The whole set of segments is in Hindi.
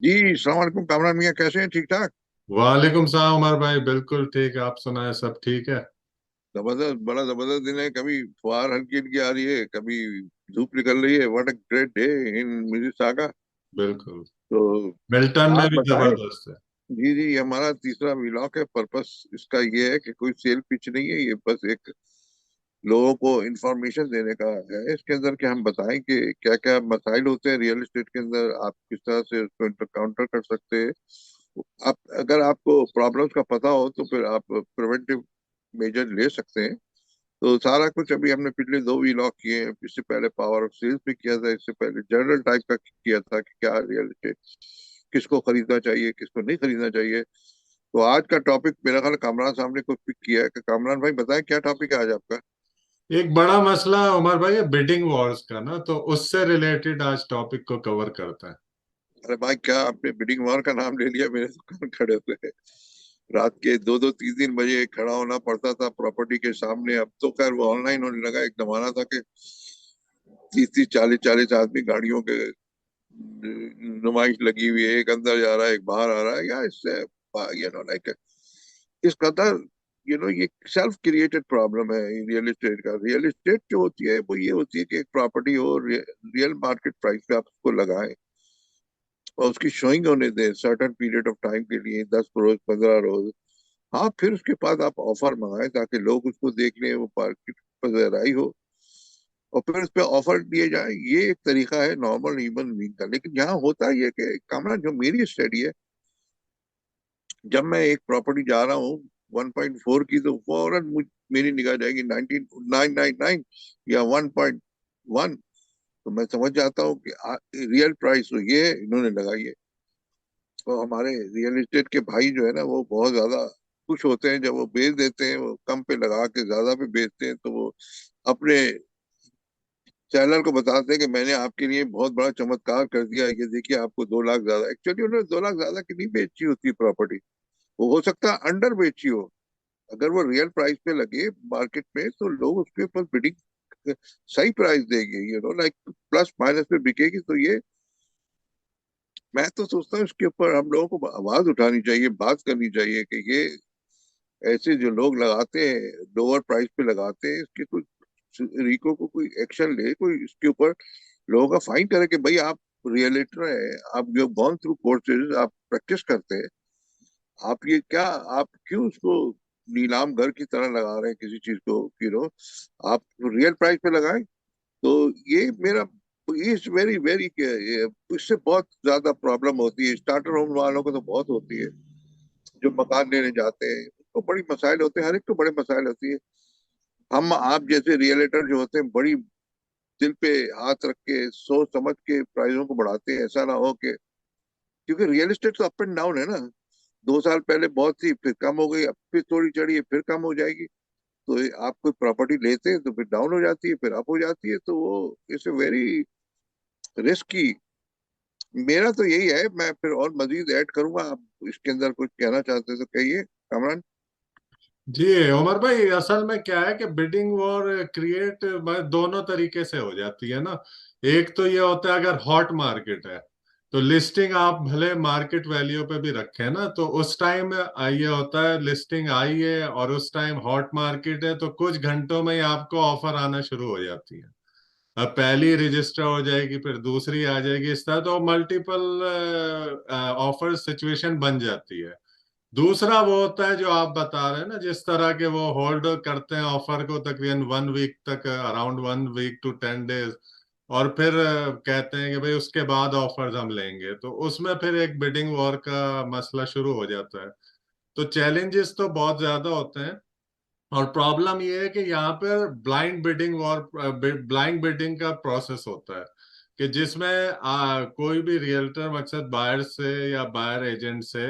जी सलाम वालेकुम कामरान मियाँ, कैसे हैं? ठीक ठाक। वालेकुम सलाम उमर भाई, बिल्कुल ठीक है। आप सुनाए, सब ठीक है? जबरदस्त, बड़ा जबरदस्त दिन है। कभी फुहार हल्की हल्की आ रही है, कभी धूप निकल रही है। What a great day in Mississauga. बिल्कुल। तो मिल्टन में आप भी बताएं। जबरदस्त है। जी जी, ये हमारा तीसरा व्लॉग है। पर्पस इसका ये है कि कोई सेल पिच नहीं है, ये बस एक लोगों को इंफॉर्मेशन देने का है। इसके अंदर कि हम बताएं कि क्या क्या मसाइल होते हैं रियल एस्टेट के अंदर, आप किस तरह से उसको काउंटर कर सकते हैं। आप अगर आपको प्रॉब्लम्स का पता हो तो फिर आप प्रिवेंटिव मेजर ले सकते हैं। तो सारा कुछ अभी हमने पिछले दो वीलॉग किए हैं। इससे पहले पावर ऑफ सेल्स भी किया था, इससे पहले जनरल टाइप का किया था कि क्या रियल एस्टेट किसको खरीदना चाहिए, किसको नहीं खरीदना चाहिए। तो आज का टॉपिक मेरा ख्याल कामरान साहब ने कुछ पिक किया है। कि कामरान भाई बताएं क्या टॉपिक है आज आपका। एक बड़ा मसला उमर भाई है बिडिंग वॉर्स का ना, तो उससे रिलेटेड आज टॉपिक को कवर करते हैं। अरे भाई, क्या आपने बिडिंग वॉर का नाम ले लिया? मेरे दुकान खड़े हुए हैं। रात के दो दो तीन तीन बजे खड़ा होना पड़ता था प्रॉपर्टी के सामने। अब तो खैर वो ऑनलाइन होने लगा। एक जमाना था कि 30 30 40 40 आदमी गाड़ियों के नुमाइश लगी हुई है। एक अंदर जा रहा है, एक बाहर आ रहा है। या इससे लाइक इस कदर ये सेल्फ क्रिएटेड प्रॉब्लम है रियल एस्टेट का। रियल एस्टेट जो होती है वो ये होती है कि एक प्रॉपर्टी हो, रियल मार्केट प्राइस पे आप उसको लगाएं और उसकी शोइंग होने दें सर्टेन पीरियड ऑफ टाइम के लिए, 10 रोज 15 रोज। हाँ, फिर उसके बाद आप ऑफर मंगाएं ताकि लोग उसको देख लें, वो मार्केट पर ज़राई हो और फिर उस पर ऑफर दिए जाए। ये एक तरीका है नॉर्मल ह्यूमन बीइंग का। लेकिन यहाँ होता ही है कि कामरा, जो मेरी स्टडी है, जब मैं एक प्रॉपर्टी जा रहा हूँ 1.4 की, तो फौरन मेरी निगाह जाएगी 19,999 या 1.1। तो मैं समझ जाता हूँ कि रियल प्राइस तो ये है, इन्होंने लगाई है। तो हमारे रियल एस्टेट के भाई जो है ना, वो बहुत ज्यादा खुश होते हैं जब वो बेच देते हैं। वो कम पे लगा के ज्यादा पे बेचते हैं, तो वो अपने सेलर को बताते हैं कि मैंने आपके लिए बहुत बड़ा चमत्कार कर दिया है, ये देखिए आपको 2 लाख ज्यादा। एक्चुअली उन्होंने 2 लाख ज्यादा की नहीं बेची होती प्रॉपर्टी, वो हो सकता है अंडर बेची हो। अगर वो रियल प्राइस पे लगे मार्केट में तो लोग उसके ऊपर बिडिंग सही प्राइस देंगे, लाइक प्लस माइनस पे बिकेगी। तो ये मैं तो सोचता हूँ इसके ऊपर हम लोगों को आवाज उठानी चाहिए, बात करनी चाहिए कि ये ऐसे जो लोग लगाते हैं, लोअर प्राइस पे लगाते हैं, इसके कुछ रिको को कोई एक्शन ले, कोई इसके ऊपर लोगों का फाइन करे कि भाई आप रियलेटर है, आप जो गॉन थ्रू कोर्सेज, आप प्रैक्टिस करते हैं, आप ये क्या, आप क्यों उसको नीलाम घर की तरह लगा रहे हैं किसी चीज को। आप रियल प्राइस पे लगाएं। तो ये मेरा इज वेरी वेरी, इससे बहुत ज्यादा प्रॉब्लम होती है। स्टार्टर होम वालों को तो बहुत होती है, जो मकान लेने जाते हैं उनको बड़ी मसाइल होते हैं। हर एक को बड़े मसाइल होती है। हम आप जैसे रियलेटर जो होते हैं, बड़ी दिल पे हाथ रख के सोच समझ के प्राइसों को बढ़ाते हैं। ऐसा ना हो कि, क्योंकि रियल एस्टेट तो अप एंड डाउन है ना। 2 साल पहले बहुत थी, फिर कम हो गई, अब फिर थोड़ी चढ़ी है, फिर कम हो जाएगी। तो आप कोई प्रॉपर्टी लेते हैं तो फिर डाउन हो जाती है, फिर अप हो जाती है। तो वो इट्स वेरी रिस्की। मेरा तो यही है। मैं फिर और मजीद ऐड करूंगा, आप इसके अंदर कुछ कहना चाहते हैं तो कहिए कामरान। जी उमर भाई, असल में क्या है कि बिडिंग वॉर क्रिएट दोनों तरीके से हो जाती है ना। एक तो ये होता है अगर हॉट मार्केट है, तो लिस्टिंग आप भले मार्केट वैल्यू पे भी रखें ना, तो उस टाइम ये होता है लिस्टिंग आई है और उस टाइम हॉट मार्केट है, तो कुछ घंटों में ही आपको ऑफर आना शुरू हो जाती है। अब पहली रजिस्टर हो जाएगी, फिर दूसरी आ जाएगी, इस तरह तो मल्टीपल ऑफर सिचुएशन बन जाती है। दूसरा वो होता है जो आप बता रहे हैं ना, जिस तरह के वो होल्ड करते हैं ऑफर को तकरीबन 1 वीक तक, अराउंड 1 वीक to 10 डेज, और फिर कहते हैं कि भाई उसके बाद ऑफर्स हम लेंगे, तो उसमें फिर एक बिडिंग वॉर का मसला शुरू हो जाता है। तो चैलेंजेस तो बहुत ज्यादा होते हैं। और प्रॉब्लम ये है कि यहाँ पर ब्लाइंड बिडिंग और ब्लाइंड बिडिंग का प्रोसेस होता है, कि जिसमें कोई भी रियल्टर मकसद बायर से या बायर एजेंट से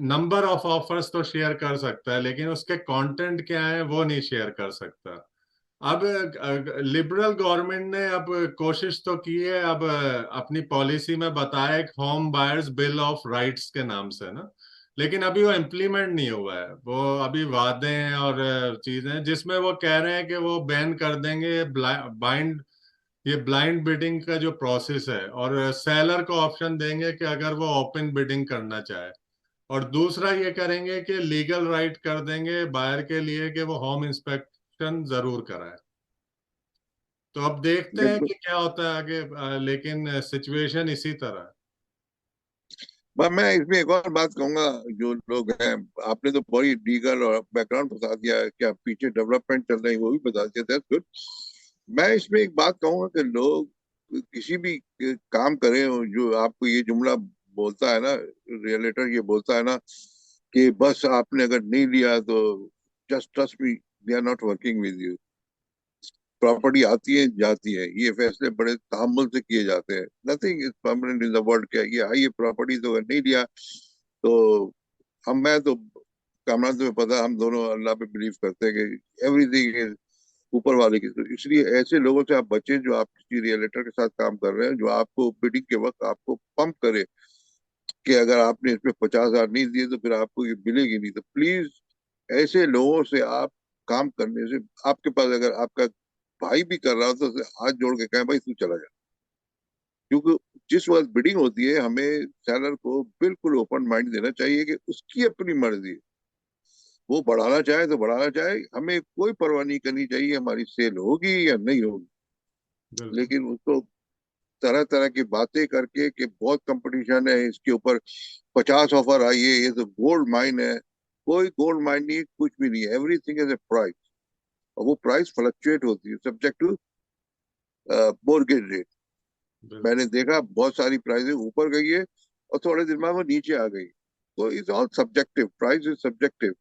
नंबर ऑफ ऑफर्स तो शेयर कर सकता है, लेकिन उसके कंटेंट क्या है वो नहीं शेयर कर सकता। अब लिबरल गवर्नमेंट ने अब कोशिश तो की है, अब अपनी पॉलिसी में बताया एक home buyers bill of rights के नाम से ना, लेकिन अभी वो इम्प्लीमेंट नहीं हुआ है। वो अभी वादे हैं और चीजें हैं जिसमें वो कह रहे हैं कि वो बैन कर देंगे बाइंड ये ब्लाइंड बिडिंग का जो प्रोसेस है, और सेलर को ऑप्शन देंगे कि अगर वो ओपन बिडिंग करना चाहे, और दूसरा ये करेंगे कि लीगल राइट कर देंगे बायर के लिए कि वो होम इंस्पेक्शन जरूर कराए। तो अब देखते हैं बिल्कुल। कि क्या होता है आगे, लेकिन सिचुएशन इसी तरह है। पर मैं इसमें एक और बात कहूंगा, जो लोग हैं, आपने तो बड़ी लीगल और बैकग्राउंड बता दिया है, क्या पीछे डेवलपमेंट चल रही है वो भी बता दिया, दैट्स गुड। मैं इसमें एक बात कहूंगा कि लोग किसी भी काम करें, जो आपको ये जुमला बोलता है ना, रियलेटर ये बोलता है ना कि बस आपने अगर नहीं लिया तो just trust me, they are not working with you. Property आती है जाती है, ये फैसले बड़े तहम्मुल से किए जाते हैं। Nothing is permanent in the world. क्या ये आई ये प्रॉपर्टी तो अगर नहीं लिया तो हम, मैं तो, कामरान तुम्हें पता है, हम दोनों अल्लाह पे बिलीव करते हैं कि एवरीथिंग इज ऊपर वाले की। तो इसलिए ऐसे लोगों से आप बचें जो आप किसी रियलेटर के साथ काम कर रहे हैं, जो आपको बिडिंग के वक्त आपको पंप करे कि अगर आपने इसमें 50,000 नहीं दिए तो फिर आपको ये मिलेगी नहीं। तो प्लीज ऐसे लोगों से आप काम करने से, आपके पास अगर आपका भाई भी कर रहा हो तो उसे हाथ जोड़ के कहें भाई तू चला जा। क्योंकि जिस वक्त बिडिंग होती है, हमें सेलर को बिल्कुल ओपन माइंड देना चाहिए कि उसकी अपनी मर्जी है। वो बढ़ाना चाहे तो बढ़ाना चाहे, हमें कोई परवाह नहीं करनी चाहिए हमारी सेल होगी या नहीं होगी। बिल्कुल। लेकिन उसको तरह तरह की बातें करके कि बहुत कंपटीशन है इसके ऊपर, 50 ऑफर आई है, ये तो गोल्ड माइन है। कोई गोल्ड माइन नहीं है, कुछ भी नहीं है। एवरीथिंग इज ए प्राइस, और वो प्राइस फ्लक्चुएट होती है सब्जेक्ट टू मॉर्गेज रेट। बिल्कुल। मैंने देखा बहुत सारी प्राइसें ऊपर गई है और थोड़े दिन बाद वो नीचे आ गई। तो it's all subjective, price is subjective.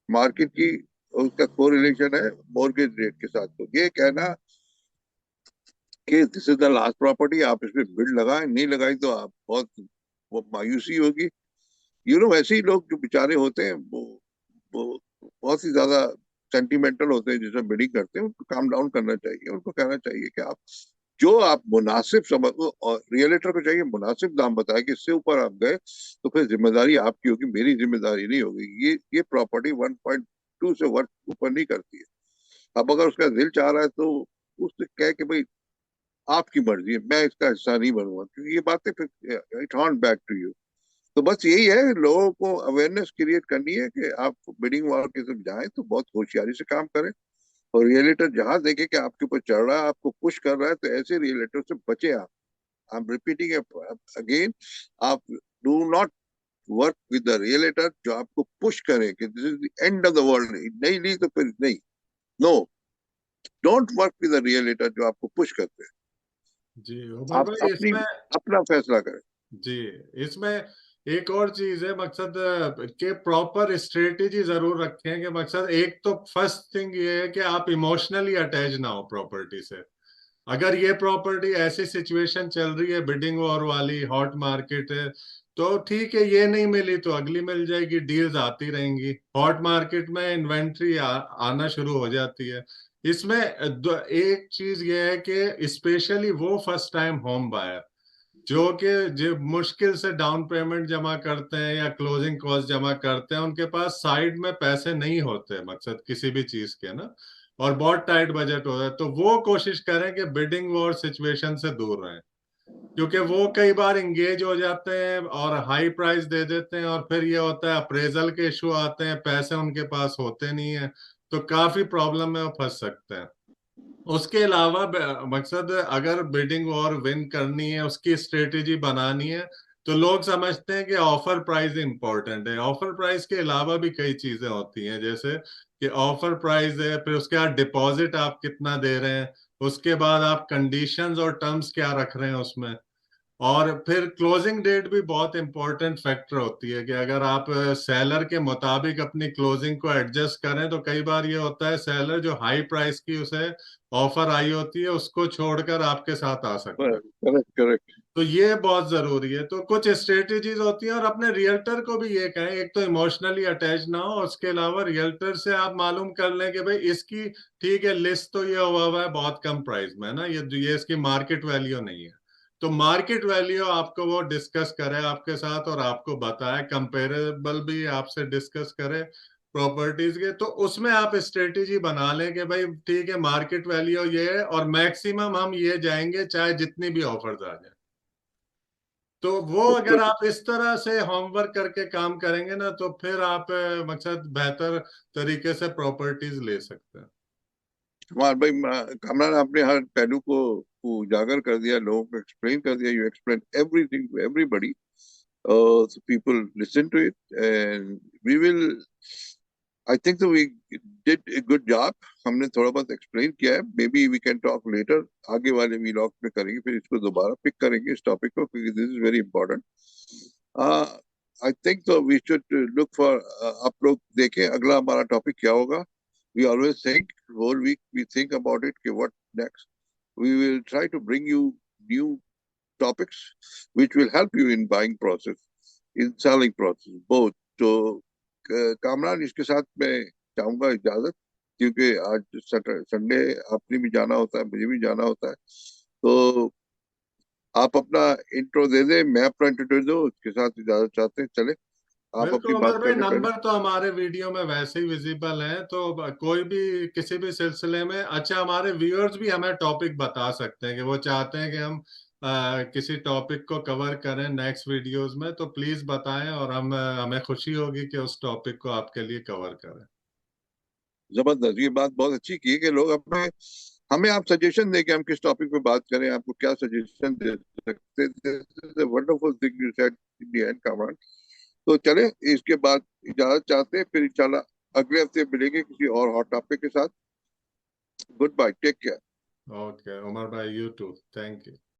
Market की उसका कोरिलेशन है मॉर्गेज रेट के साथ। तो ये कहना कि this is the last property, आप इसमें बिड लगाएं, नहीं लगाई तो आप बहुत, वो मायूसी होगी। वैसे ही लोग जो बेचारे होते हैं वो बहुत ही ज्यादा सेंटिमेंटल होते हैं जिसमें बिडिंग करते हैं, उनको काम डाउन करना चाहिए। उनको कहना चाहिए कि आप जो आप मुनासिब समझ, और रियलेटर को चाहिए मुनासिब दाम बताए कि इससे ऊपर आप गए तो फिर जिम्मेदारी आपकी होगी, मेरी जिम्मेदारी नहीं होगी। ये प्रॉपर्टी 1.2 से वर्थ ऊपर नहीं करती है। अब अगर उसका दिल चाह रहा है तो उससे कह के भाई आपकी मर्जी है, मैं इसका हिस्सा नहीं बनूंगा, क्योंकि ये बातें फिर it horn back to you. तो बस यही है, लोगों को अवेयरनेस क्रिएट करनी है कि आप बिडिंग वॉर के सब जाए तो बहुत होशियारी से काम करें। और रियलेटर जहां देखे कि आपके ऊपर चढ़ रहा है, आपको पुश कर रहा है, तो ऐसे रियलेटर से बचे आप। आई एम रिपीटिंग अगेन, आप do not work with the realtor जो आपको पुश करे कि this is the end of the world, नहीं ली तो फिर नहीं। No, don't work with the realtor जो आपको पुश करते हैं। जी उमर आप भाई, अपनी इसमें, अपना फैसला करें। जी इसमें एक और चीज है, मकसद के प्रॉपर स्ट्रेटेजी जरूर रखें। कि मकसद, एक तो फर्स्ट थिंग ये है कि आप इमोशनली अटैच ना हो प्रॉपर्टी से। अगर ये प्रॉपर्टी ऐसी सिचुएशन चल रही है, बिडिंग वॉर वाली, हॉट मार्केट है, तो ठीक है, ये नहीं मिली तो अगली मिल जाएगी, डील्स आती रहेंगी। हॉट मार्केट में इन्वेंट्री आना शुरू हो जाती है। इसमें एक चीज ये है कि स्पेशली वो फर्स्ट टाइम होम बायर जो मुश्किल से डाउन पेमेंट जमा करते हैं या क्लोजिंग कॉस्ट जमा करते हैं, उनके पास साइड में पैसे नहीं होते मकसद किसी भी चीज के ना, और बहुत टाइट बजट होता है, तो वो कोशिश करें कि बिडिंग वॉर सिचुएशन से दूर रहें। क्योंकि वो कई बार इंगेज हो जाते हैं और हाई प्राइस दे देते हैं, और फिर ये होता है अप्रेजल के इशू आते हैं, पैसे उनके पास होते नहीं है, तो काफी प्रॉब्लम में वो फंस सकते हैं। उसके अलावा मकसद, अगर बिडिंग वॉर विन करनी है, उसकी स्ट्रेटेजी बनानी है, तो लोग समझते हैं कि ऑफर प्राइस इंपॉर्टेंट है। ऑफर प्राइस के अलावा भी कई चीजें होती हैं, जैसे कि ऑफर प्राइस है, फिर उसके बाद डिपॉजिट आप कितना दे रहे हैं, उसके बाद आप कंडीशंस और टर्म्स क्या रख रहे हैं उसमें, और फिर क्लोजिंग डेट भी बहुत इंपॉर्टेंट फैक्टर होती है। कि अगर आप सेलर के मुताबिक अपनी क्लोजिंग को एडजस्ट करें, तो कई बार ये होता है सेलर जो हाई प्राइस की उसे ऑफर आई होती है उसको छोड़कर आपके साथ आ सकता है। Correct correct. तो ये बहुत जरूरी है। तो कुछ स्ट्रेटेजीज होती हैं, और अपने रियल्टर को भी ये कहें, एक तो इमोशनली अटैच ना हो, उसके अलावा रियल्टर से आप मालूम कर लें कि भाई इसकी, ठीक है, लिस्ट तो ये हुआ है बहुत कम प्राइस में ना, ये इसकी मार्केट वैल्यू नहीं है। तो मार्केट वैल्यू आपको वो डिस्कस करे आपके साथ और आपको बताए, कंपेरेबल भी आपसे डिस्कस करे, प्रॉपर्टीज के, तो उसमें आप स्ट्रेटेजी बना लें कि भाई ठीक है मार्केट वैल्यू ये है और मैक्सिमम हम ये जाएंगे चाहे जितनी भी ऑफर्स आ जाए। तो वो अगर बिल्कुल। आप इस तरह से होमवर्क करके काम करेंगे ना तो फिर आप मकसद बेहतर तरीके से प्रॉपर्टीज ले सकते हैं। कुमार भाई, कामरान, आपने हर पहलू को उजागर कर दिया, लोगों को एक्सप्लेन कर दिया। You explain everything to everybody, so people listen to it, and we will, I think that we did a good job. हमने थोड़ा बहुत एक्सप्लेन किया है। Maybe we can talk later, आगे वाले वीलॉग में करेंगे, फिर इसको दोबारा पिक करेंगे इस टॉपिक को, क्योंकि this is very important. I think तो वी शुड लुक फॉर, आप लोग देखें अगला हमारा टॉपिक क्या होगा। We always think, whole week we think about it कि what next. We will try to bring you new topics which will help you in buying process, in selling process, both. तो कामरान, इसके साथ मैं चाहूंगा इजाजत, क्योंकि आज संडे, आपने भी जाना होता है, मुझे भी जाना होता है। तो आप अपना इंट्रो दे दें, मैं अपना इंट्रो दो, उसके साथ इजाजत चाहते हैं। चले, आप बिल्कुल अपनी बात उमर भाई, कर लें पहले। नंबर तो हमारे वीडियो में वैसे ही विजिबल है, तो कोई भी किसी भी सिलसिले में, अच्छा हमारे व्यूअर्स भी हमें टॉपिक बता सकते हैं कि वो चाहते हैं कि हम किसी टॉपिक को कवर करें नेक्स्ट वीडियोस में, तो प्लीज बताएं और हमें खुशी होगी कि उस टॉपिक को आपके लिए कवर करें। जबरदस्त, ये बात बहुत अच्छी की है कि लोग हमें हमें आप सजेशन दें कि हम किस टॉपिक पे बात करें, आपको क्या सजेशन दे सकते हैं। Wonderful thing you said in the end, command. तो चले, इसके बाद इजाजत चाहते हैं, फिर इंशाल्लाह अगले हफ्ते मिलेंगे किसी और हॉट टॉपिक के साथ। Good bye, take care. Okay Umar भाई, यू टू, थैंक यू।